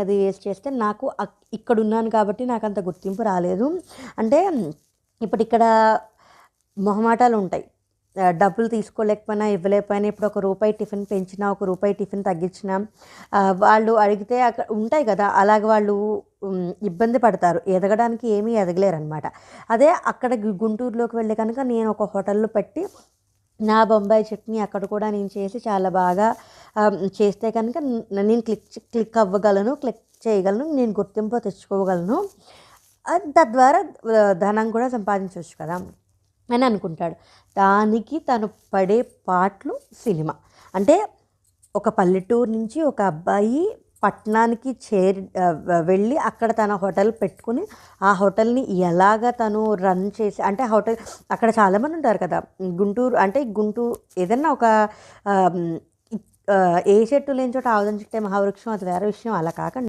అది వేసి చేస్తే నాకు ఇక్కడ ఉన్నాను కాబట్టి నాకు అంత గుర్తింపు రాలేదు. అంటే ఇప్పుడు ఇక్కడ మొహమాటాలు ఉంటాయి. డబ్బులు తీసుకోలేకపోయినా, ఇవ్వలేకపోయినా, ఇప్పుడు ₹1 టిఫిన్ పెంచినా, ₹1 టిఫిన్ తగ్గించినా వాళ్ళు అడిగితే అక్కడ ఉంటాయి కదా! అలాగ వాళ్ళు ఇబ్బంది పడతారు. ఎదగడానికి ఏమీ ఎదగలేరనమాట. అదే అక్కడ గుంటూరులోకి వెళ్ళి కనుక నేను ఒక హోటల్‌లో పెట్టి నా బొంబాయి చట్నీ అక్కడ కూడా నేను చేసి చాలా బాగా చేస్తే కనుక నేను క్లిక్ అవ్వగలను, క్లిక్ చేయగలను, నేను గుర్తింపు తెచ్చుకోగలను. తద్వారా ధనం కూడా సంపాదించొచ్చు కదా అని అనుకుంటాడు. దానికి తను పడే పాట్లు సినిమా. అంటే ఒక పల్లెటూరు నుంచి ఒక అబ్బాయి పట్టణానికి వెళ్ళి అక్కడ తన హోటల్ పెట్టుకుని ఆ హోటల్ని ఎలాగ తను రన్ చేసి, అంటే హోటల్ అక్కడ చాలామంది ఉంటారు కదా. గుంటూరు ఏదన్నా ఒక ఏ చెట్టు లేని చోట ఆవుదం చెట్టే మహావృక్షం, అది వేరే విషయం. అలా కాకండి